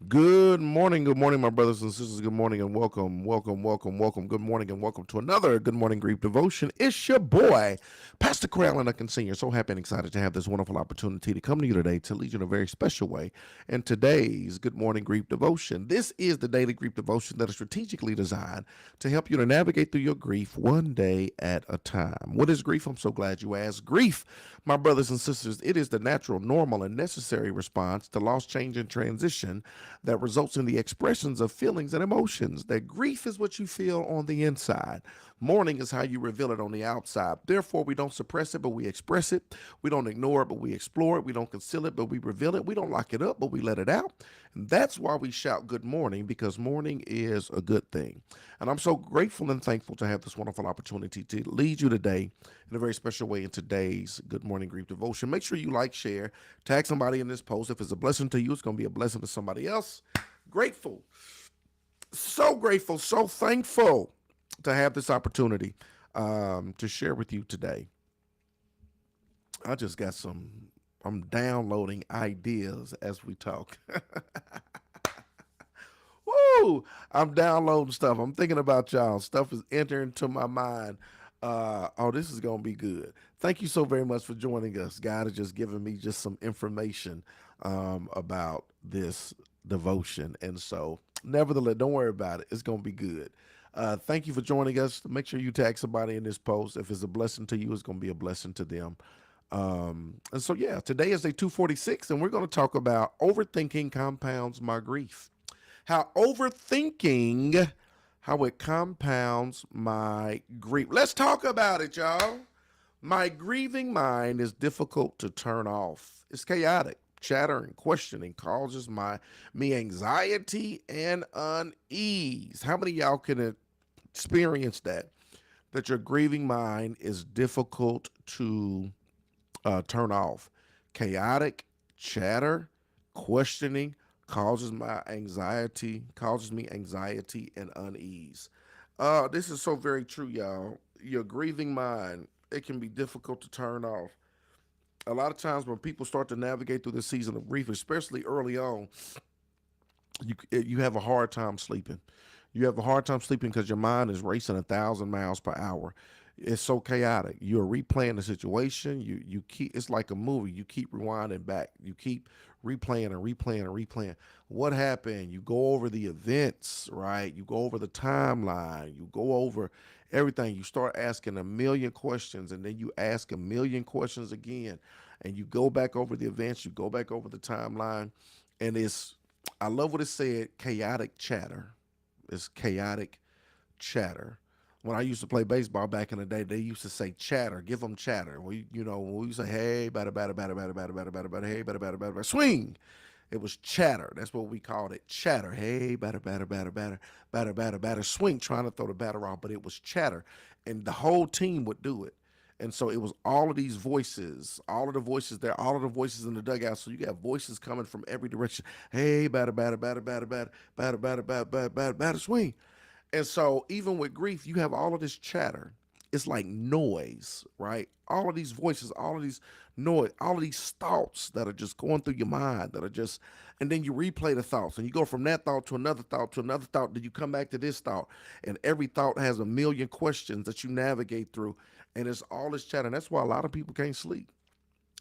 Good morning, my brothers and sisters. Good morning and welcome. Good morning and welcome to another Good Morning Grief Devotion. It's your boy, Pastor Crowell and Uncle Senior. So happy and excited to have this wonderful opportunity to come to you today to lead you in a very special way in today's Good Morning Grief Devotion. This is the daily grief devotion that is strategically designed to help you to navigate through your grief one day at a time. What is grief? I'm so glad you asked. Grief, my brothers and sisters, it is the natural, normal, and necessary response to loss, change, and transition that results in the expressions of feelings and emotions. That grief is what you feel on the inside. Mourning is how you reveal it on the outside. Therefore, we don't suppress it, but we express it. We don't ignore it, but we explore it. We don't conceal it, but we reveal it. We don't lock it up, but we let it out. And that's why we shout good morning, because morning is a good thing. And I'm so grateful and thankful to have this wonderful opportunity to lead you today in a very special way in today's Good Morning Grief Devotion. Make sure you like, share, tag somebody in this post. If it's a blessing to you, it's going to be a blessing to somebody else. Grateful, so grateful, so thankful to have this opportunity to share with you today. I just got I'm downloading ideas as we talk. Woo! I'm downloading stuff. I'm thinking about y'all. Stuff is entering to my mind. This is gonna be good. Thank you so very much for joining us. God has just given me just some information about this devotion, and so nevertheless, don't worry about it. It's gonna be good. Thank you for joining us. Make sure you tag somebody in this post. If it's a blessing to you, it's gonna be a blessing to them. And so yeah, today is day 246, and we're gonna talk about overthinking compounds my grief. How overthinking, how it compounds my grief. Let's talk about it, y'all. My grieving mind is difficult to turn off. It's chaotic. Chatter and questioning causes me anxiety and unease. How many of y'all can experience that? That your grieving mind is difficult to turn off. Chaotic, chatter, questioning causes me anxiety and unease. This is so very true, y'all. Your grieving mind, it can be difficult to turn off. A lot of times when people start to navigate through this season of grief, especially early on, you have a hard time sleeping. You have a hard time sleeping because your mind is racing 1,000 miles per hour. It's so chaotic. You're replaying the situation. You keep, it's like a movie. You keep rewinding back. You keep replaying and replaying and replaying. What happened? You go over the events, right? You go over the timeline. You go over everything. You start asking a million questions, and then you ask a million questions again, and you go back over the events. You go back over the timeline, and it's, I love what it said, chaotic chatter. It's chaotic chatter. When I used to play baseball back in the day, they used to say chatter, give them chatter. When we say, hey, batter, hey, batter, swing. It was chatter. That's what we called it, chatter. Hey, batter, swing, trying to throw the batter off, but it was chatter. And the whole team would do it. And so it was all of these voices, all of the voices there, all of the voices in the dugout. So you got voices coming from every direction. Hey, batter, swing. And so even with grief, you have all of this chatter. It's like noise, right? All of these voices, all of these noise, all of these thoughts that are just going through your mind that are just, and then you replay the thoughts and you go from that thought to another thought to another thought. Then you come back to this thought, and every thought has a million questions that you navigate through. And it's all this chatter. And that's why a lot of people can't sleep.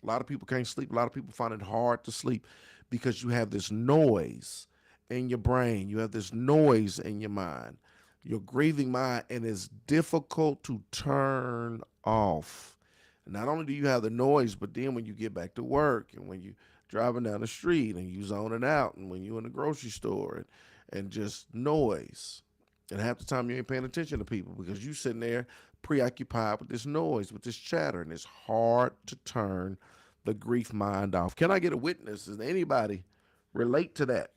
A lot of people can't sleep. A lot of people find it hard to sleep because you have this noise in your brain. You have this noise in your mind, your grieving mind, and it's difficult to turn off. Not only do you have the noise, but then when you get back to work and when you driving down the street and you zoning out and when you in the grocery store and just noise. And half the time you ain't paying attention to people because you sitting there preoccupied with this noise, with this chatter, and it's hard to turn the grief mind off. Can I get a witness? Does anybody relate to that?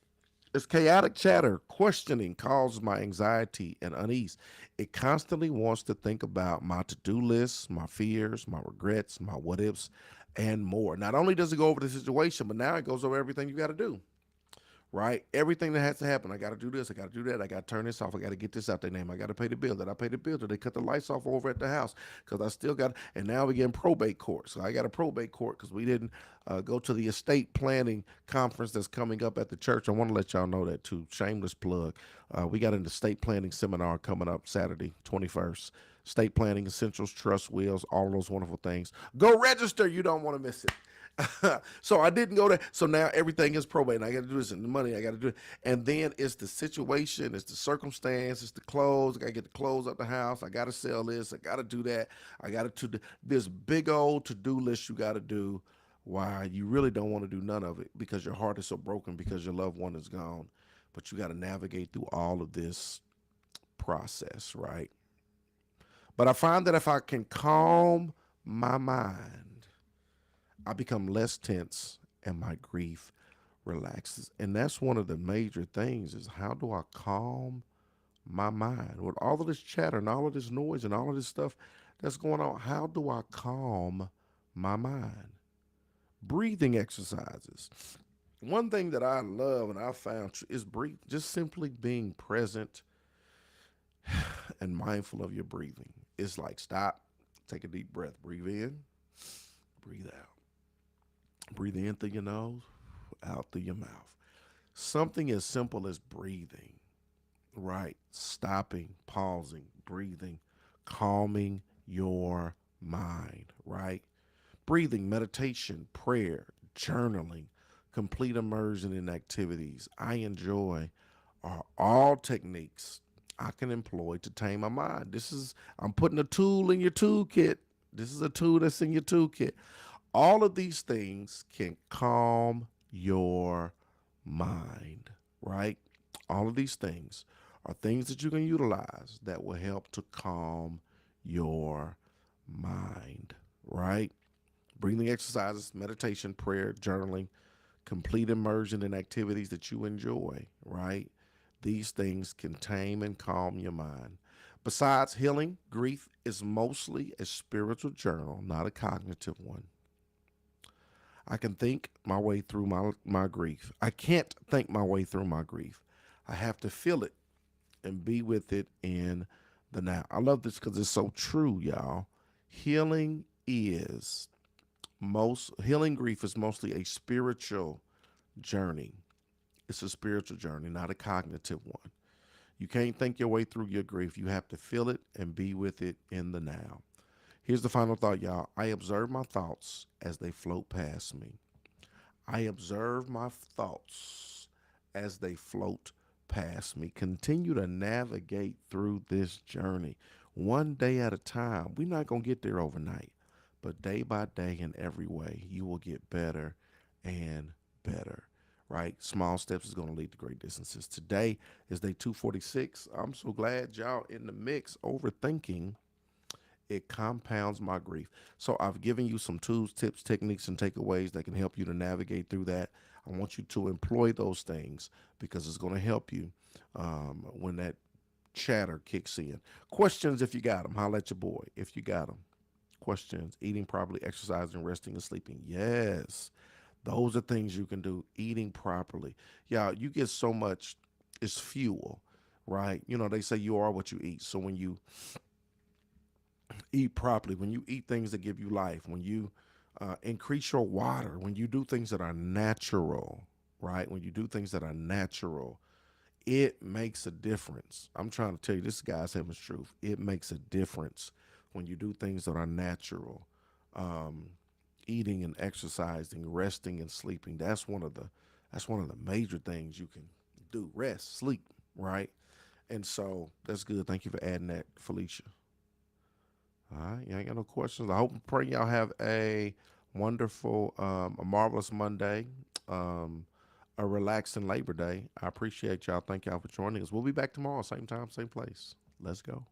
It's chaotic chatter, questioning causes my anxiety and unease. It constantly wants to think about my to do lists, my fears, my regrets, my what ifs, and more. Not only does it go over the situation, but now it goes over everything you got to do, right? Everything that has to happen. I got to do this. I got to do that. I got to turn this off. I got to get this out their name. I got to pay the bill. Did I pay the bill? Did they cut the lights off over at the house? Because I still got, and now we're getting probate court. So I got a probate court because we didn't go to the estate planning conference that's coming up at the church. I want to let y'all know that too. Shameless plug. We got an estate planning seminar coming up Saturday, 21st. Estate planning, essentials, trust, wills, all those wonderful things. Go register. You don't want to miss it. So I didn't go there. So now everything is probate. And I got to do this and the money. I got to do it. And then it's the situation, it's the circumstance, it's the clothes. I got to get the clothes out the house. I got to sell this. I got to do that. I got to do this big old to-do list you got to do. Why you really don't want to do none of it because your heart is so broken because your loved one is gone. But you got to navigate through all of this process, right? But I find that if I can calm my mind, I become less tense and my grief relaxes. And that's one of the major things is how do I calm my mind? With all of this chatter and all of this noise and all of this stuff that's going on, how do I calm my mind? Breathing exercises. One thing that I love and I found is breathe, just simply being present and mindful of your breathing. It's like stop, take a deep breath, breathe in, breathe out. Breathe in through your nose, out through your mouth. Something as simple as breathing, right? Stopping, pausing, breathing, calming your mind, right? Breathing, meditation, prayer, journaling, complete immersion in activities I enjoy are all techniques I can employ to tame my mind. I'm putting a tool in your toolkit. This is a tool that's in your toolkit. All of these things can calm your mind, right? All of these things are things that you can utilize that will help to calm your mind, right? Breathing exercises, meditation, prayer, journaling, complete immersion in activities that you enjoy, right? These things can tame and calm your mind. Besides healing, grief is mostly a spiritual journal, not a cognitive one. I can think my way through my grief. I can't think my way through my grief. I have to feel it and be with it in the now. I love this because it's so true, y'all. Healing is healing grief is mostly a spiritual journey. It's a spiritual journey, not a cognitive one. You can't think your way through your grief. You have to feel it and be with it in the now. Here's the final thought, y'all. I observe my thoughts as they float past me. I observe my thoughts as they float past me. Continue to navigate through this journey one day at a time. We're not going to get there overnight, but day by day in every way, you will get better and better. Right? Small steps is going to lead to great distances. Today is day 246. I'm so glad y'all in the mix. Overthinking, it compounds my grief. So I've given you some tools, tips, techniques, and takeaways that can help you to navigate through that. I want you to employ those things because it's going to help you when that chatter kicks in. Questions if you got them. Holla at your boy if you got them. Questions. Eating properly, exercising, resting, and sleeping. Yes. Those are things you can do. Eating properly. Yeah, you get so much, it's fuel, right? You know, they say you are what you eat. So when you eat properly, when you eat things that give you life, when you increase your water, when you do things that are natural, right? When you do things that are natural, it makes a difference. I'm trying to tell you, this guy's heaven's truth. It makes a difference when you do things that are natural. Um, Eating and exercising, resting and sleeping. That's one of the major things you can do. Rest, sleep, right? And so that's good. Thank you for adding that, Felicia. All right, you ain't got no questions. I hope and pray y'all have a wonderful, a marvelous Monday, um, a relaxing Labor Day. I appreciate y'all. Thank y'all for joining us. We'll be back tomorrow, same time, same place. Let's go.